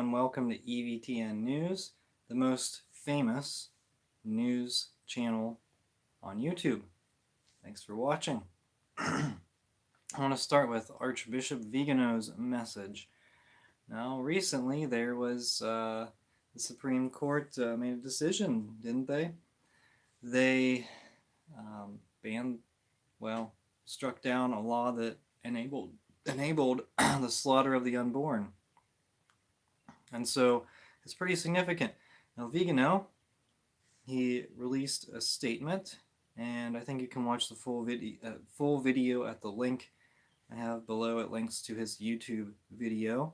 and welcome to EVTN News, the most famous news channel on YouTube. Thanks for watching. I want to start with Archbishop Vigano's message. Now, recently there was the Supreme Court made a decision, didn't they? They struck down a law that enabled the slaughter of the unborn. And so it's pretty significant. Now, Vigano, he released a statement, and I think you can watch the full video at the link I have below. It links to his YouTube video.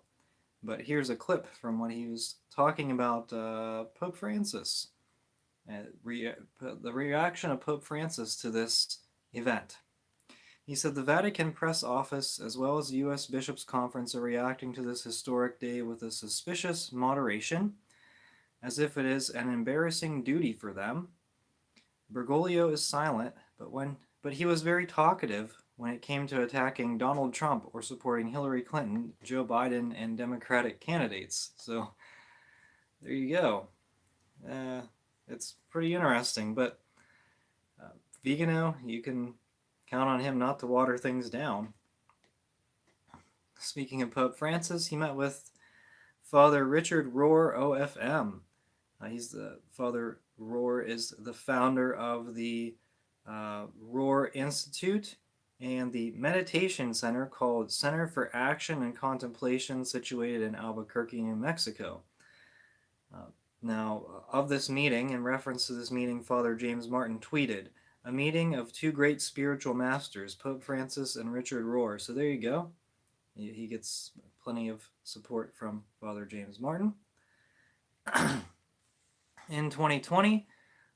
But here's a clip from what he was talking about Pope Francis, the reaction of Pope Francis to this event. He said the Vatican Press Office, as well as the U.S. Bishops' Conference, are reacting to this historic day with a suspicious moderation, as if it is an embarrassing duty for them. Bergoglio is silent, but he was very talkative when it came to attacking Donald Trump or supporting Hillary Clinton, Joe Biden, and Democratic candidates. So there you go. It's pretty interesting, but Vigano, you can count on him not to water things down. Speaking of Pope Francis, he met with Father Richard Rohr, OFM. Father Rohr is the founder of the Rohr Institute and the meditation center called Center for Action and Contemplation, situated in Albuquerque, New Mexico. Now, of this meeting, in reference to this meeting, Father James Martin tweeted, "A meeting of two great spiritual masters, Pope Francis and Richard Rohr." So there you go. He gets plenty of support from Father James Martin. In 2020,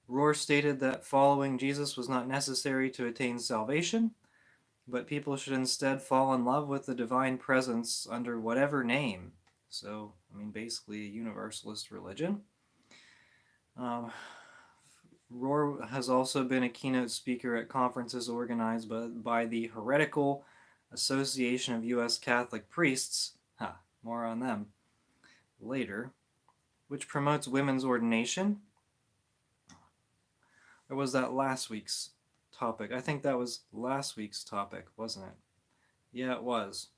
Rohr stated that following Jesus was not necessary to attain salvation, but people should instead fall in love with the divine presence under whatever name. So, basically a universalist religion. Rohr has also been a keynote speaker at conferences organized by the Heretical Association of U.S. Catholic Priests, more on them later, which promotes women's ordination. Or was that last week's topic? I think that was last week's topic, wasn't it? Yeah, it was.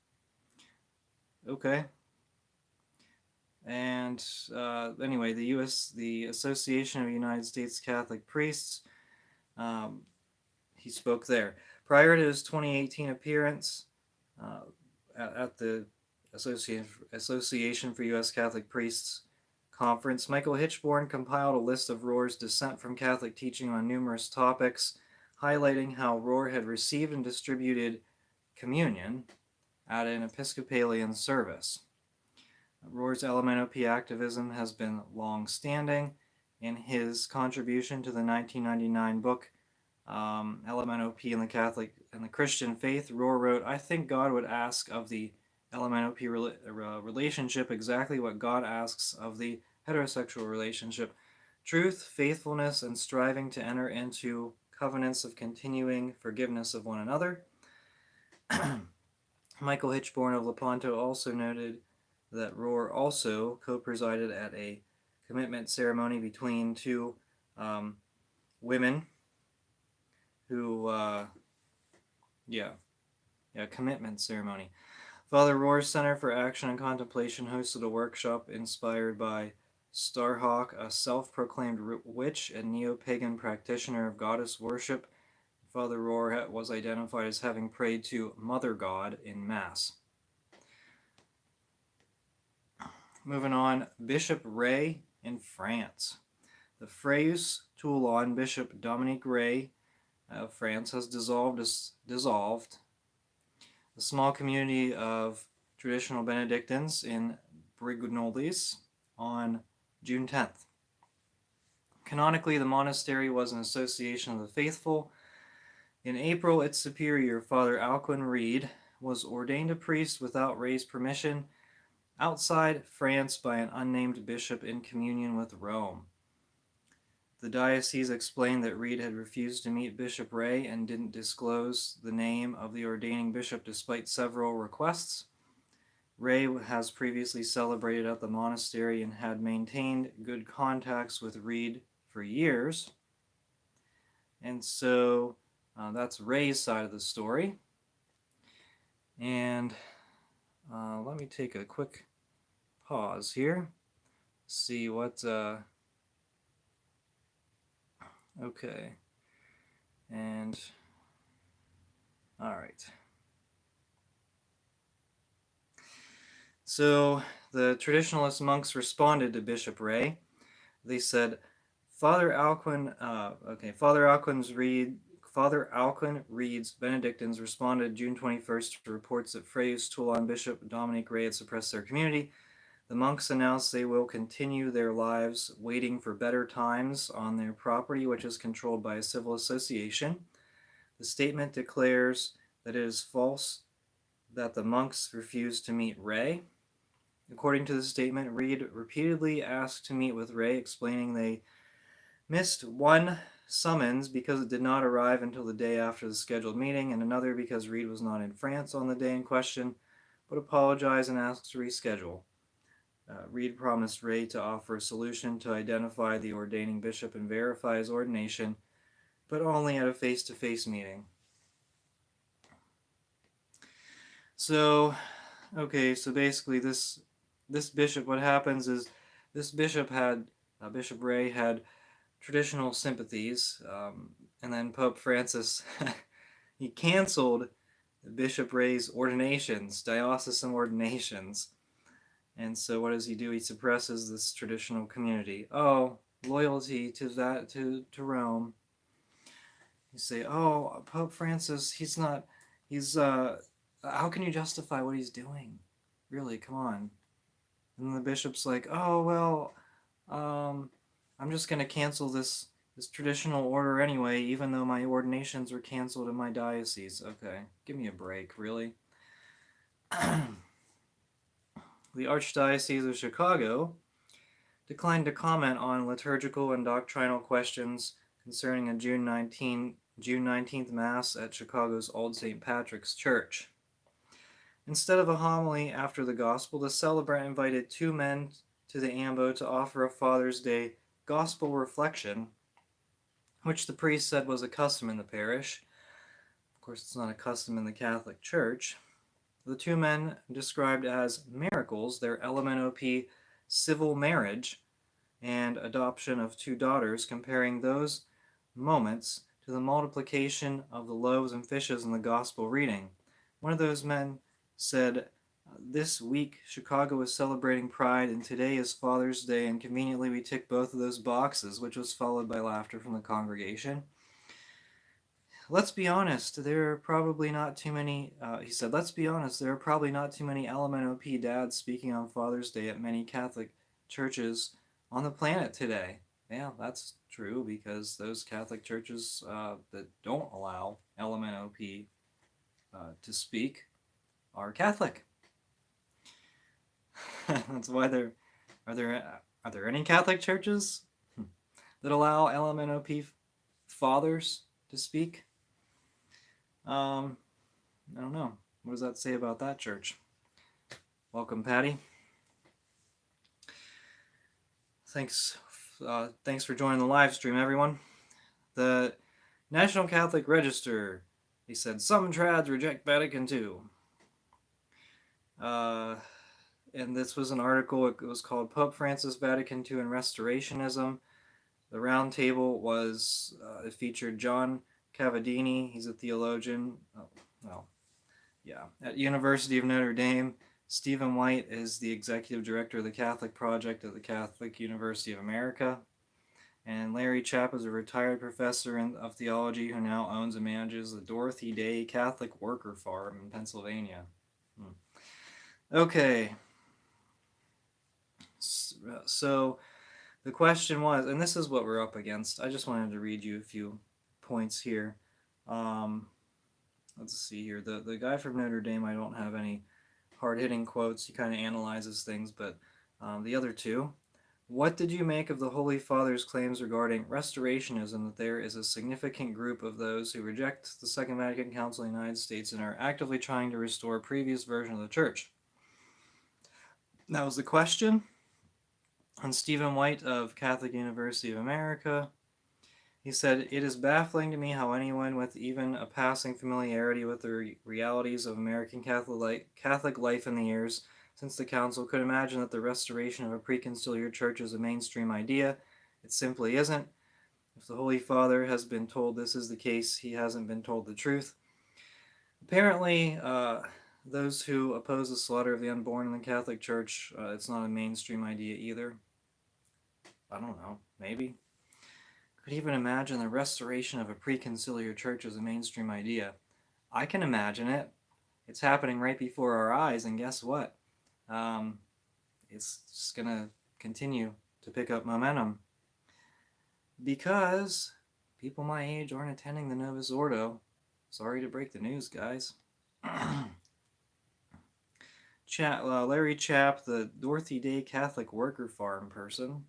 Okay. And anyway, the Association of United States Catholic Priests, he spoke there. Prior to his 2018 appearance at the Association for U.S. Catholic Priests conference, Michael Hitchborn compiled a list of Rohr's dissent from Catholic teaching on numerous topics, highlighting how Rohr had received and distributed communion at an Episcopalian service. Rohr's LMNOP activism has been long-standing. In his contribution to the 1999 book, LMNOP and the Christian Faith, Rohr wrote, "I think God would ask of the LMNOP relationship exactly what God asks of the heterosexual relationship: truth, faithfulness, and striving to enter into covenants of continuing forgiveness of one another." Michael Hitchborn of Lepanto also noted that Rohr also co-presided at a commitment ceremony between two women who, commitment ceremony. Father Rohr's Center for Action and Contemplation hosted a workshop inspired by Starhawk, a self-proclaimed witch and neo-pagan practitioner of goddess worship. Father Rohr was identified as having prayed to Mother God in Mass. Moving on, Bishop Rey in France. The Frères Toulon Bishop Dominique Rey of France has dissolved a small community of traditional Benedictines in Brignoles on June 10th. Canonically, the monastery was an association of the faithful. In April, its superior, Father Alcuin Reed, was ordained a priest without Rey's permission outside France by an unnamed bishop in communion with Rome. The diocese explained that Reed had refused to meet Bishop Rey and didn't disclose the name of the ordaining bishop despite several requests. Rey has previously celebrated at the monastery and had maintained good contacts with Reed for years. And so that's Rey's side of the story. And let me take a quick pause here. See what. Okay. And. All right. So the traditionalist monks responded to Bishop Rey. They said, Father Alcuin Reed's Benedictines responded June 21st to reports that Frey's Toulon Bishop Dominic Rey had suppressed their community. The monks announced they will continue their lives waiting for better times on their property, which is controlled by a civil association. The statement declares that it is false that the monks refused to meet Rey. According to the statement, Reed repeatedly asked to meet with Rey, explaining they missed one summons because it did not arrive until the day after the scheduled meeting, and another because Reed was not in France on the day in question, but apologized and asked to reschedule. Reed promised Rey to offer a solution to identify the ordaining bishop and verify his ordination, but only at a face-to-face meeting. So basically this bishop, what happens is this bishop had, Bishop Rey had traditional sympathies, and then Pope Francis, he canceled Bishop Rey's ordinations, diocesan ordinations. And so what does he do? He suppresses this traditional community. Oh, loyalty to Rome. You say, oh, Pope Francis, how can you justify what he's doing? Really, come on. And the bishop's like, oh, well, I'm just going to cancel this traditional order anyway, even though my ordinations were canceled in my diocese. Okay, give me a break, really. The Archdiocese of Chicago declined to comment on liturgical and doctrinal questions concerning a June 19th Mass at Chicago's Old St. Patrick's Church. Instead of a homily after the Gospel, the celebrant invited two men to the ambo to offer a Father's Day gospel reflection, which the priest said was a custom in the parish. Of course, it's not a custom in the Catholic Church. The two men described as miracles their LMNOP civil marriage and adoption of two daughters, comparing those moments to the multiplication of the loaves and fishes in the gospel reading. One of those men said, this week Chicago is celebrating Pride and today is Father's Day, and conveniently we tick both of those boxes, which was followed by laughter from the congregation. Let's be honest, there are probably not too many, he said, let's be honest, there are probably not too many LMNOP dads speaking on Father's Day at many Catholic churches on the planet today. Yeah, that's true, because those Catholic churches that don't allow LMNOP to speak are Catholic. That's why are there any Catholic churches that allow LMNOP fathers to speak? I don't know. What does that say about that church? Welcome, Patty. Thanks for joining the live stream, everyone. The National Catholic Register, he said, some trads reject Vatican II. And this was an article, it was called Pope Francis, Vatican II, and Restorationism. The round table was, it featured John Cavadini, he's a theologian, at University of Notre Dame. Stephen White is the executive director of the Catholic Project at the Catholic University of America. And Larry Chapp is a retired professor of theology who now owns and manages the Dorothy Day Catholic Worker Farm in Pennsylvania. Okay. So the question was, and this is what we're up against. I just wanted to read you a few points here. Let's see here. The guy from Notre Dame, I don't have any hard-hitting quotes. He kind of analyzes things, but the other two. What did you make of the Holy Father's claims regarding restorationism, that there is a significant group of those who reject the Second Vatican Council in the United States and are actively trying to restore a previous version of the Church? That was the question. And Stephen White of Catholic University of America, he said, "It is baffling to me how anyone with even a passing familiarity with the realities of American Catholic life in the years since the Council could imagine that the restoration of a preconciliar church is a mainstream idea. It simply isn't. If the Holy Father has been told this is the case, he hasn't been told the truth." Apparently, those who oppose the slaughter of the unborn in the Catholic Church, it's not a mainstream idea either. I don't know, maybe. Could even imagine the restoration of a preconciliar church as a mainstream idea. I can imagine it. It's happening right before our eyes, and guess what? It's just going to continue to pick up momentum because people my age aren't attending the Novus Ordo. Sorry to break the news, guys. Larry Chapp, the Dorothy Day Catholic Worker Farm person,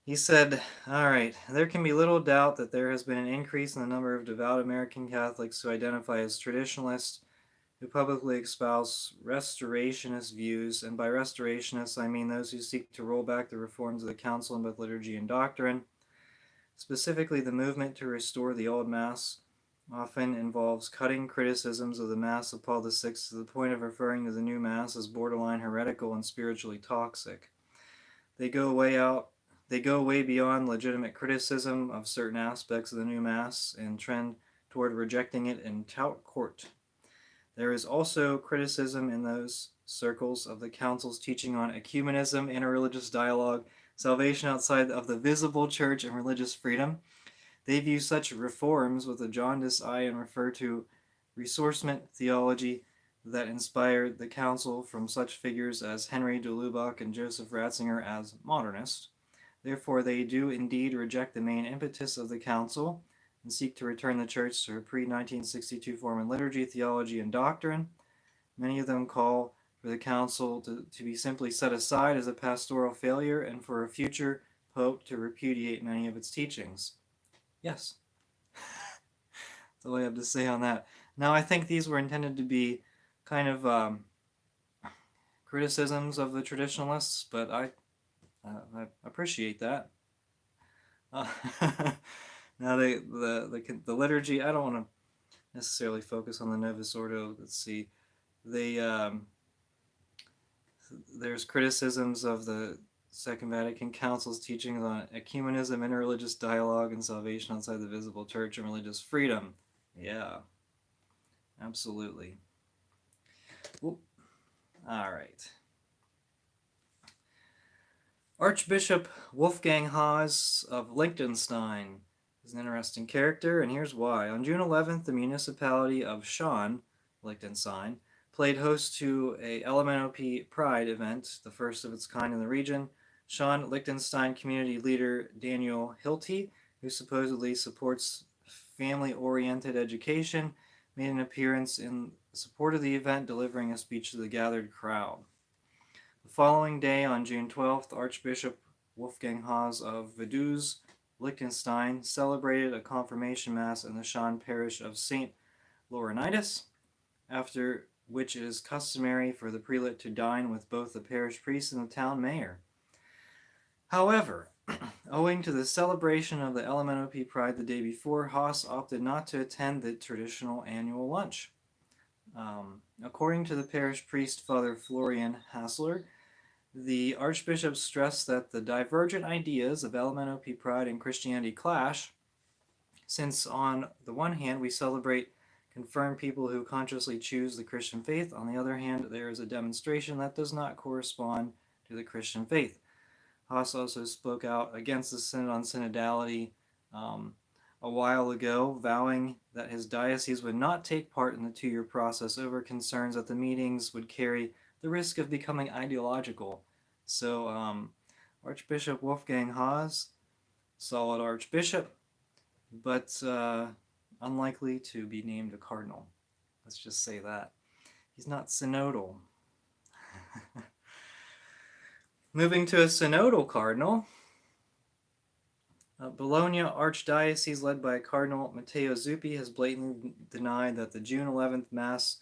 he said, "All right, there can be little doubt that there has been an increase in the number of devout American Catholics who identify as traditionalists, who publicly espouse restorationist views, and by restorationists I mean those who seek to roll back the reforms of the Council in both liturgy and doctrine. Specifically, the movement to restore the old Mass often involves cutting criticisms of the Mass of Paul VI to the point of referring to the new Mass as borderline heretical and spiritually toxic. They go way beyond legitimate criticism of certain aspects of the new Mass and trend toward rejecting it in tout court. There is also criticism in those circles of the Council's teaching on ecumenism, interreligious dialogue, salvation outside of the visible church, and religious freedom. They view such reforms with a jaundiced eye and refer to ressourcement theology that inspired the Council from such figures as Henry de Lubac and Joseph Ratzinger as modernist. Therefore, they do indeed reject the main impetus of the Council and seek to return the Church to her pre-1962 form in liturgy, theology, and doctrine. Many of them call for the Council to be simply set aside as a pastoral failure and for a future Pope to repudiate many of its teachings." Yes. That's all I have to say on that. Now, I think these were intended to be kind of criticisms of the traditionalists, but I appreciate that. Now, the liturgy, I don't want to necessarily focus on the Novus Ordo. Let's see. There's criticisms of the Second Vatican Council's teachings on ecumenism, interreligious dialogue, and salvation outside the visible church and religious freedom. Yeah, absolutely. All right. Archbishop Wolfgang Haas of Liechtenstein is an interesting character, and here's why. On June 11th, the municipality of Schaan, Liechtenstein, played host to a LMNOP Pride event, the first of its kind in the region. Schaan Liechtenstein community leader Daniel Hilty, who supposedly supports family-oriented education, made an appearance in support of the event, delivering a speech to the gathered crowd. The following day, on June 12th, Archbishop Wolfgang Haas of Vaduz, Liechtenstein, celebrated a confirmation mass in the Schaan parish of St. Laurentius, after which it is customary for the prelate to dine with both the parish priest and the town mayor. However, owing to the celebration of the LMNOP Pride the day before, Haas opted not to attend the traditional annual lunch. According to the parish priest, Father Florian Hassler, the Archbishop stressed that the divergent ideas of LMNOP Pride and Christianity clash, since on the one hand we celebrate confirmed people who consciously choose the Christian faith, on the other hand there is a demonstration that does not correspond to the Christian faith. Haas also spoke out against the Synod on Synodality a while ago, vowing that his diocese would not take part in the 2-year process over concerns that the meetings would carry the risk of becoming ideological. So, Archbishop Wolfgang Haas, solid archbishop, but unlikely to be named a cardinal. Let's just say that. He's not synodal. Moving to a synodal cardinal, Bologna Archdiocese, led by Cardinal Matteo Zuppi, has blatantly denied that the June 11th Mass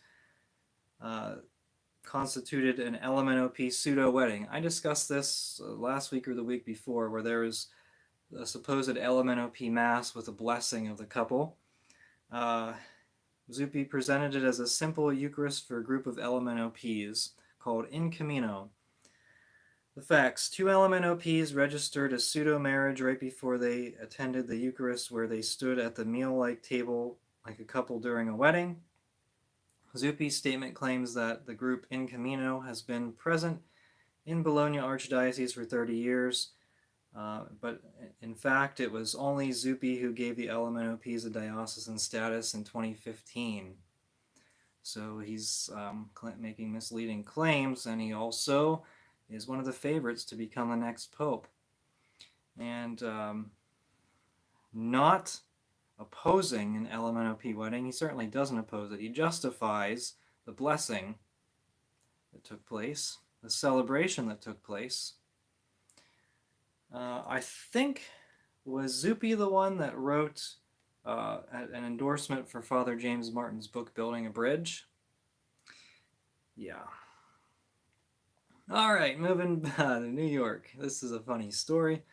constituted an LMNOP pseudo-wedding. I discussed this last week or the week before, where there was a supposed LMNOP mass with a blessing of the couple. Zopi presented it as a simple Eucharist for a group of LMNOPs called In Camino. The facts: 2 LMNOPs registered a pseudo-marriage right before they attended the Eucharist, where they stood at the meal-like table like a couple during a wedding. Zopi's statement claims that the group In Camino has been present in Bologna Archdiocese for 30 years, but in fact it was only Zopi who gave the LMNOPs a diocesan status in 2015. So he's making misleading claims, and he also is one of the favorites to become the next pope. And not opposing an LMNOP wedding, he certainly doesn't oppose it. He justifies the blessing that took place, the celebration that took place. I think, was Zopi the one that wrote an endorsement for Father James Martin's book, Building a Bridge? Yeah. All right, moving to New York. This is a funny story.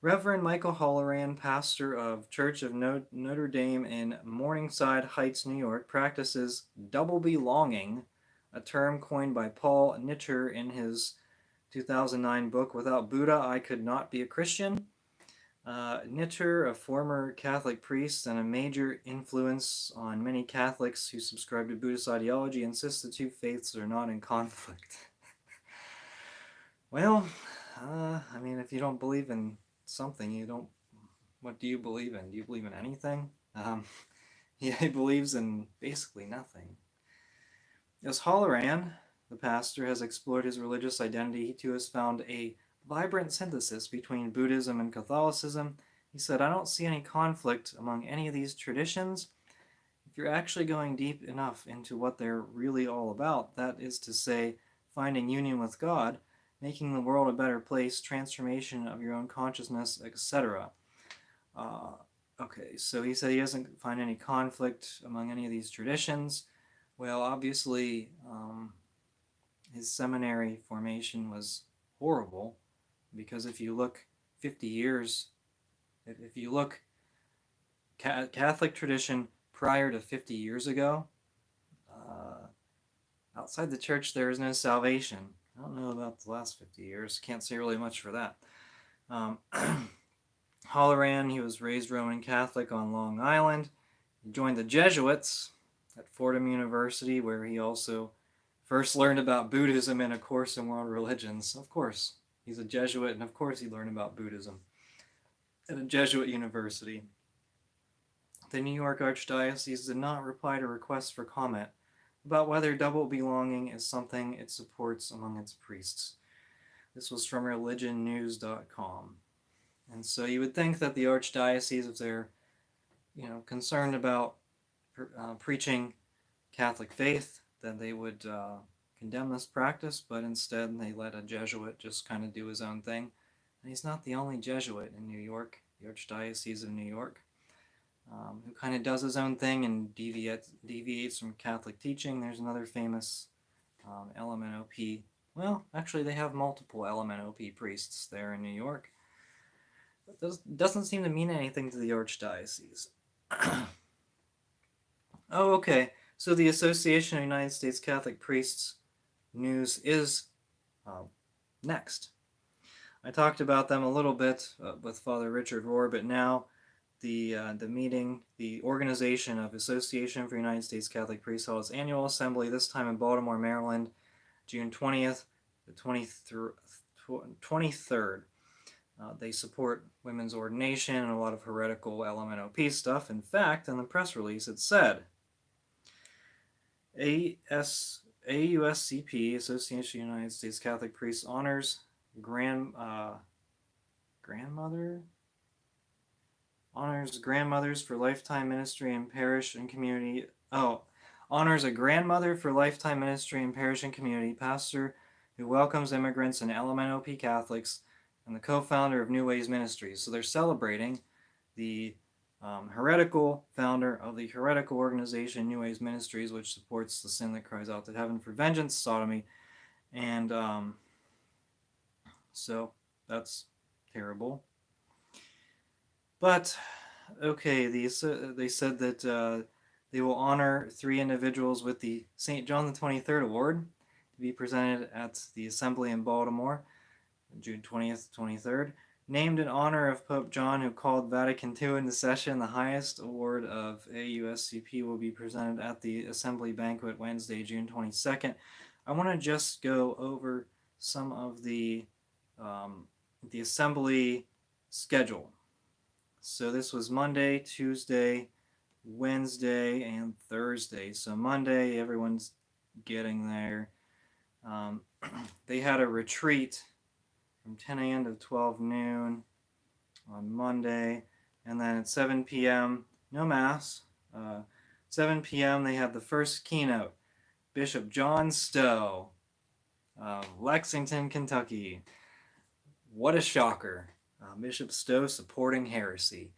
Reverend Michael Holleran, pastor of Church of Notre Dame in Morningside Heights, New York, practices double belonging, a term coined by Paul Nichter in his 2009 book, Without Buddha, I Could Not Be a Christian. Nichter, a former Catholic priest and a major influence on many Catholics who subscribe to Buddhist ideology, insists the two faiths are not in conflict. Well, I mean, if you don't believe in something, you don't... What do you believe in? Do you believe in anything? He believes in basically nothing. As Holleran, the pastor, has explored his religious identity, he too has found a vibrant synthesis between Buddhism and Catholicism. He said, I don't see any conflict among any of these traditions. If you're actually going deep enough into what they're really all about, that is to say, finding union with God, making the world a better place, transformation of your own consciousness, etc. Okay, so he said he doesn't find any conflict among any of these traditions. Well, obviously, his seminary formation was horrible, because if you look 50 years, if you look Catholic tradition prior to 50 years ago, outside the church there is no salvation. I don't know about the last 50 years. Can't say really much for that. Holleran, he was raised Roman Catholic on Long Island. He joined the Jesuits at Fordham University, where he also first learned about Buddhism in a course in world religions. Of course, he's a Jesuit, and of course he learned about Buddhism at a Jesuit university. The New York Archdiocese did not reply to requests for comment about whether double belonging is something it supports among its priests. This was from religionnews.com. And so you would think that the Archdiocese, if they're, concerned about preaching Catholic faith, then they would condemn this practice, but instead they let a Jesuit just kind of do his own thing. And he's not the only Jesuit in New York, the Archdiocese of New York, who kind of does his own thing and deviates from Catholic teaching. There's another famous LMNOP. Well, actually, they have multiple LMNOP priests there in New York. But this doesn't seem to mean anything to the Archdiocese. Oh, okay. So the Association of United States Catholic Priests news is next. I talked about them a little bit with Father Richard Rohr, but now the meeting, the organization of Association for United States Catholic Priests held its annual assembly, this time in Baltimore, Maryland, June 20th to 23rd. They support women's ordination and a lot of heretical LMNOP stuff. In fact, in the press release it said, AUSCP, Association of United States Catholic Priests, honors grandmothers for lifetime ministry in parish and community. Honors a grandmother for lifetime ministry in parish and community, pastor who welcomes immigrants and LMNOP Catholics, and the co-founder of New Ways Ministries. So they're celebrating the heretical, founder of the heretical organization New Age Ministries, which supports the sin that cries out to heaven for vengeance, sodomy, and so that's terrible. But okay, they said that they will honor 3 individuals with the St. John the 23rd Award to be presented at the Assembly in Baltimore, June 20th, 23rd. Named in honor of Pope John, who called Vatican II into session, the highest award of AUSCP will be presented at the Assembly Banquet Wednesday, June 22nd. I want to just go over some of the Assembly schedule. So this was Monday, Tuesday, Wednesday, and Thursday. So Monday, everyone's getting there. They had a retreat from 10 a.m. to 12 noon on Monday, and then at 7 p.m., no Mass. 7 p.m., they had the first keynote, Bishop John Stowe, Lexington, Kentucky. What a shocker. Bishop Stowe supporting heresy.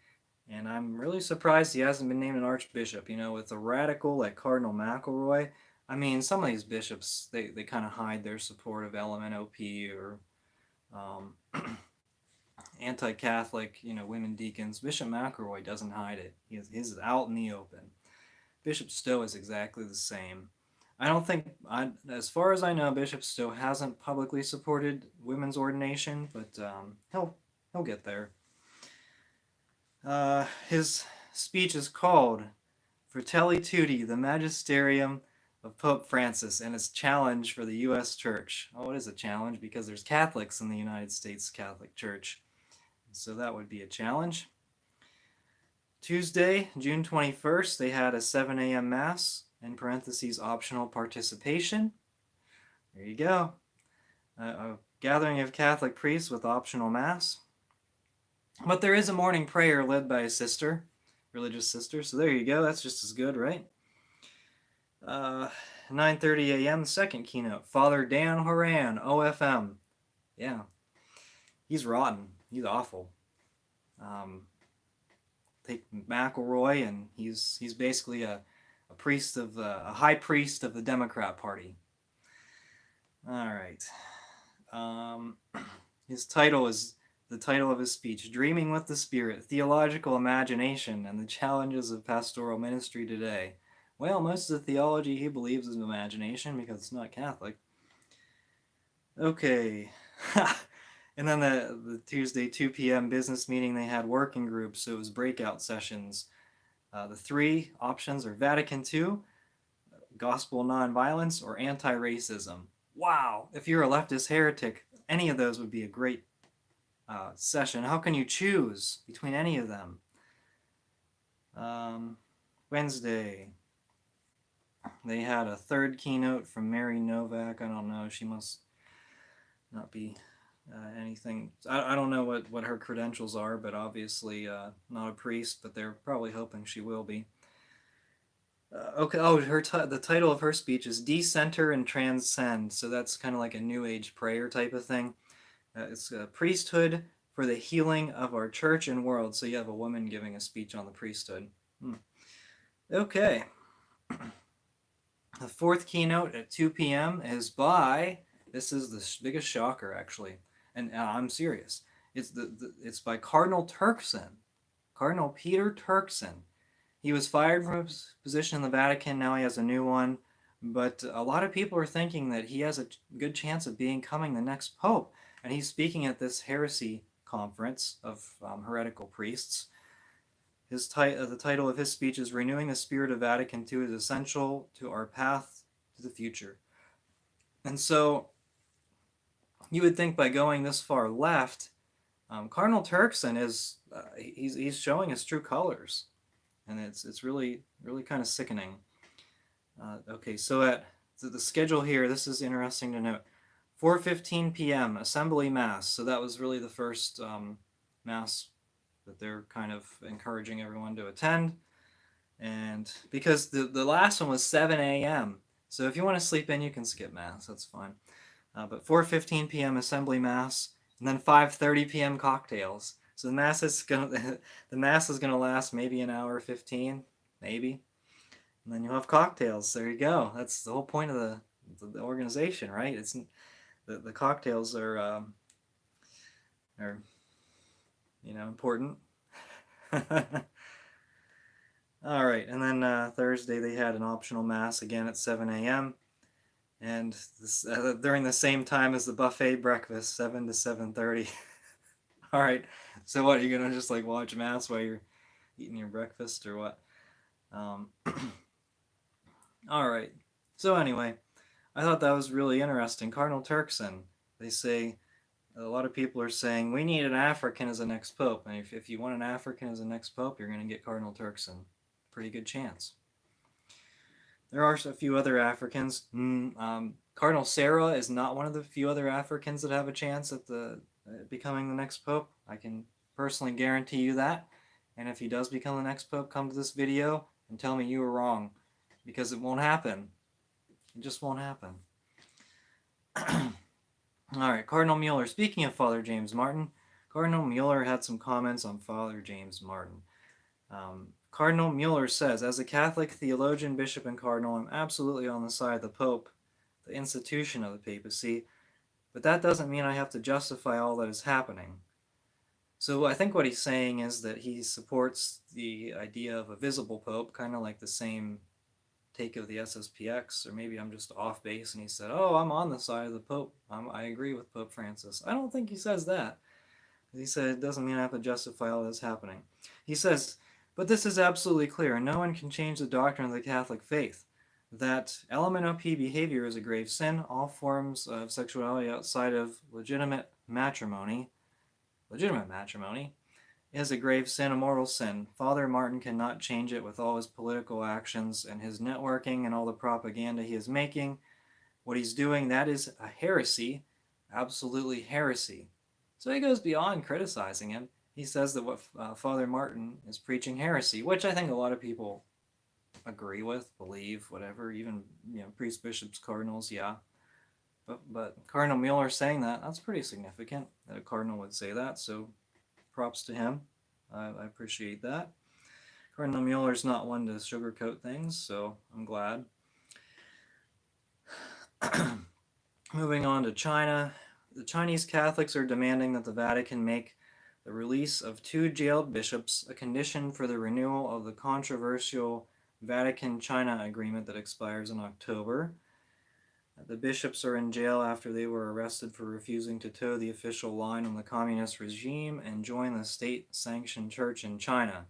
And I'm really surprised he hasn't been named an archbishop. You know, with a radical like Cardinal Mueller, I mean, some of these bishops, they kind of hide their support of LMNOP or anti-Catholic, women deacons. Bishop McElroy doesn't hide it. His is out in the open. Bishop Stowe is exactly the same. I don't think, as far as I know, Bishop Stowe hasn't publicly supported women's ordination, but he'll get there. His speech is called Fratelli Tutti, the Magisterium of Pope Francis, and its challenge for the U.S. Church. Oh, it is a challenge because there's Catholics in the United States Catholic Church, so that would be a challenge. Tuesday, June 21st, they had a 7 a.m. Mass, in parentheses, optional participation. There you go. A gathering of Catholic priests with optional Mass. But there is a morning prayer led by a sister, religious sister, so there you go. That's just as good, right? 9:30 a.m., second keynote, Father Dan Horan, OFM. Yeah, he's rotten. He's awful. Take McElroy, and he's basically a priest of a high priest of the Democrat Party. All right. His title is the title of his speech: Dreaming with the Spirit, Theological Imagination, and the Challenges of Pastoral Ministry Today. Well, most of the theology he believes is imagination because it's not Catholic. Okay. And then the Tuesday 2 p.m. business meeting, they had working groups, so it was breakout sessions. The 3 options are Vatican II, gospel nonviolence, or anti-racism. Wow, if you're a leftist heretic, any of those would be a great session. How can you choose between any of them? Wednesday, they had a third keynote from Mary Novak. I don't know, she must not be anything. I don't know what her credentials are, but obviously not a priest, but they're probably hoping she will be. Okay. Oh, the title of her speech is Decenter and Transcend. So that's kind of like a New Age prayer type of thing. It's a priesthood for the healing of our church and world. So you have a woman giving a speech on the priesthood. Okay. The fourth keynote at 2 p.m. is by, this is the biggest shocker actually, and I'm serious. It's by Cardinal Turkson, Cardinal Peter Turkson. He was fired from his position in the Vatican. Now he has a new one. But a lot of people are thinking that he has a good chance of becoming the next pope. And he's speaking at this heresy conference of heretical priests. The title of his speech is Renewing the Spirit of Vatican II is Essential to Our Path to the Future. And so you would think by going this far left, Cardinal Turkson is he's showing his true colors. And it's really kind of sickening. Okay, so at the schedule here, this is interesting to note. 4:15 p.m. Assembly Mass. So that was really the first Mass that they're kind of encouraging everyone to attend. And because the last one was 7 a.m. So if you want to sleep in, you can skip Mass. That's fine. But 4:15 p.m. Assembly Mass. And then 5:30 p.m. cocktails. So the mass is gonna last maybe an hour 15, maybe, and then you'll have cocktails. There you go. That's the whole point of the organization, right? It's the cocktails are important. All right, and then Thursday they had an optional mass again at 7 a.m. and during the same time as the buffet breakfast, 7 to 7:30. All right, so what, are you gonna just like watch mass while you're eating your breakfast or what? All right. So anyway, I thought that was really interesting. Cardinal Turkson. They say a lot of people are saying we need an African as the next pope, and if you want an African as the next pope, you're going to get Cardinal Turkson. Pretty good chance. There are a few other Africans. Cardinal Sarah is not one of the few other Africans that have a chance at becoming the next pope. I can personally guarantee you that. And if he does become the next pope, come to this video and tell me you were wrong, because it won't happen. It just won't happen. All right, Cardinal Mueller. Speaking of Father James Martin, Cardinal Mueller had some comments on Father James Martin. Cardinal Mueller says, as a Catholic theologian, bishop, and cardinal, I'm absolutely on the side of the Pope, the institution of the papacy, but that doesn't mean I have to justify all that is happening. So I think what he's saying is that he supports the idea of a visible Pope, kind of like the same take of the SSPX, or maybe I'm just off base and he said, oh, I'm on the side of the Pope. I agree with Pope Francis. I don't think he says that. He said it doesn't mean I have to justify all that's happening. He says, but this is absolutely clear, and no one can change the doctrine of the Catholic faith, that LMNOP behavior is a grave sin. All forms of sexuality outside of legitimate matrimony is a grave sin, a mortal sin. Father Martin cannot change it with all his political actions and his networking and all the propaganda he is making. What he's doing, that is a heresy, absolutely heresy. So he goes beyond criticizing him. He says that what Father Martin is preaching heresy, which I think a lot of people agree with, believe, whatever, even priests, bishops, cardinals, yeah. But Cardinal Mueller saying that's pretty significant that a cardinal would say that, so props to him. I appreciate that. Cardinal Mueller's not one to sugarcoat things, so I'm glad. Moving on to China. The Chinese Catholics are demanding that the Vatican make the release of 2 jailed bishops a condition for the renewal of the controversial Vatican-China agreement that expires in October. The bishops are in jail after they were arrested for refusing to toe the official line on the communist regime and join the state-sanctioned church in China.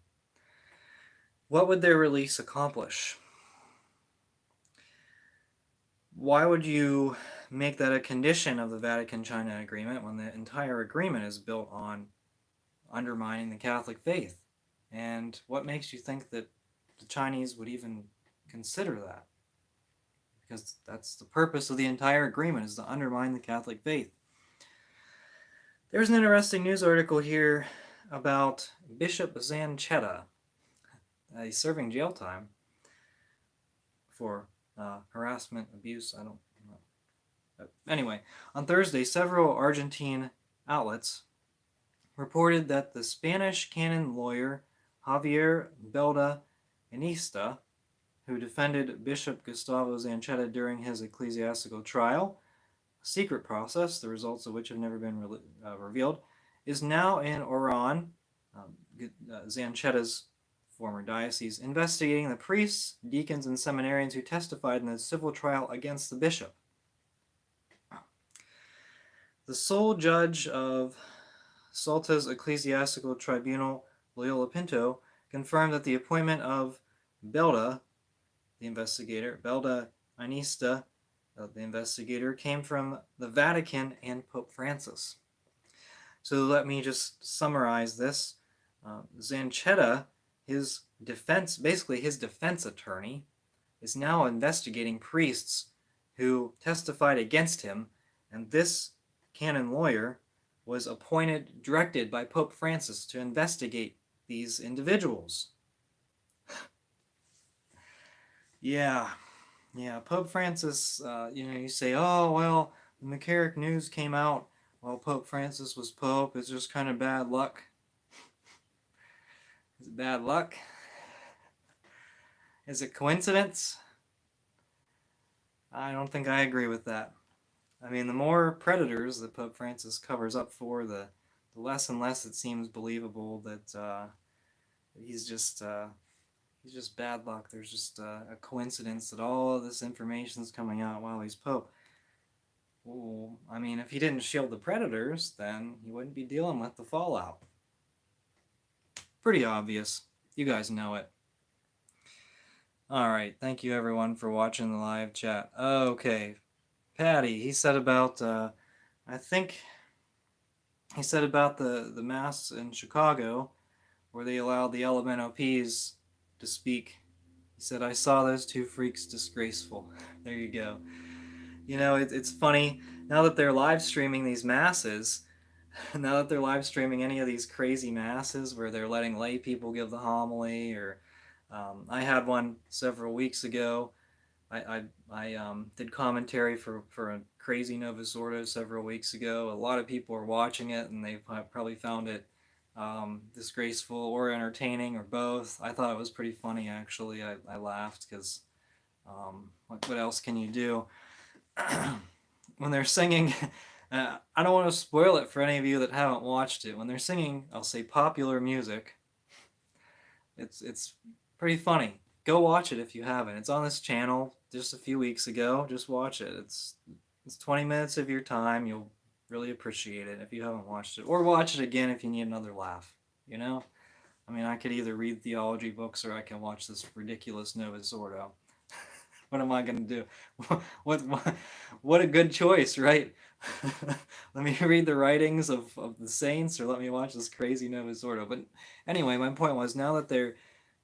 What would their release accomplish? Why would you make that a condition of the Vatican-China agreement when the entire agreement is built on undermining the Catholic faith? And what makes you think that the Chinese would even consider that? Because that's the purpose of the entire agreement, is to undermine the Catholic faith. There's an interesting news article here about Bishop Zaccatta. He's serving jail time for harassment, abuse, I don't know. Anyway, on Thursday, several Argentine outlets reported that the Spanish canon lawyer Javier Belda Iniesta, who defended Bishop Gustavo Zaccatta during his ecclesiastical trial, a secret process, the results of which have never been revealed, is now in Oran, Zaccatta's former diocese, investigating the priests, deacons, and seminarians who testified in the civil trial against the bishop. The sole judge of Salta's ecclesiastical tribunal, Loyola Pinto, confirmed that the appointment of Belda, the investigator, Belda Iniesta, the investigator, came from the Vatican and Pope Francis. So let me just summarize this. Zaccatta, his defense attorney, is now investigating priests who testified against him, and this canon lawyer was directed by Pope Francis to investigate these individuals. Yeah, Pope Francis, you say, oh, well, the McCarrick news came out while Pope Francis was Pope. It's just kind of bad luck. Is it bad luck? Is it coincidence? I don't think I agree with that. I mean, the more predators that Pope Francis covers up for, the less and less it seems believable that he's just bad luck. There's just a coincidence that all of this information is coming out while he's Pope. Well, I mean, if he didn't shield the predators, then he wouldn't be dealing with the fallout. Pretty obvious. You guys know it. Alright, thank you everyone for watching the live chat. Okay, Patty, he said about, I think, he said about the Mass in Chicago, where they allowed the LMNOPs to speak. He said, I saw those two freaks disgraceful. There you go. You know, it's funny, now that they're live streaming these masses, now that they're live streaming any of these crazy masses where they're letting lay people give the homily, or I had one several weeks ago. I did commentary for a crazy Novus Ordo several weeks ago. A lot of people are watching it, and they probably found it disgraceful or entertaining, or both. I thought it was pretty funny, actually. I laughed because what else can you do? When they're singing, I don't want to spoil it for any of you that haven't watched it. When they're singing, I'll say popular music. It's pretty funny. Go watch it if you haven't. It's on this channel just a few weeks ago. Just watch it. It's 20 minutes of your time. You'll really appreciate it if you haven't watched it. Or watch it again if you need another laugh. You know? I mean, I could either read theology books or I can watch this ridiculous Novus Ordo. What am I going to do? What a good choice, right? Let me read the writings of the saints, or let me watch this crazy Novus Ordo. But anyway, my point was, now that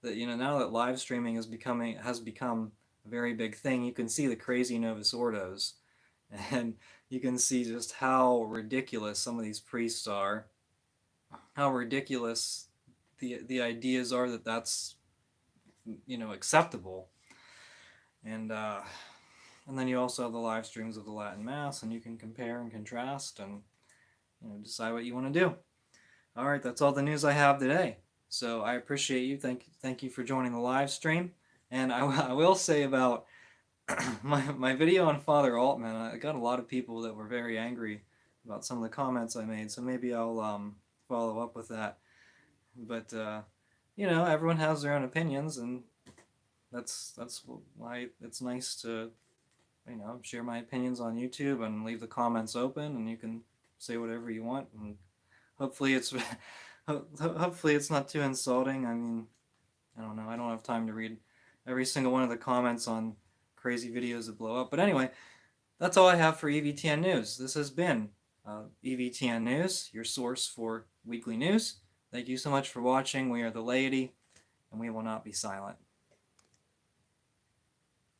now that live streaming has become a very big thing, you can see the crazy Novus Ordos, and you can see just how ridiculous some of these priests are, how ridiculous the ideas are that that's acceptable. And then you also have the live streams of the Latin Mass, and you can compare and contrast and decide what you want to do. All right, that's all the news I have today. So I appreciate you. Thank you for joining the live stream. And I will say about my video on Father Altman, I got a lot of people that were very angry about some of the comments I made. So maybe I'll follow up with that. But everyone has their own opinions, and that's why it's nice to share my opinions on YouTube and leave the comments open, and you can say whatever you want, and hopefully it's not too insulting. I mean, I don't know. I don't have time to read every single one of the comments on crazy videos that blow up. But anyway, that's all I have for EVTN News. This has been EVTN News, your source for weekly news. Thank you so much for watching. We are the laity, and we will not be silent.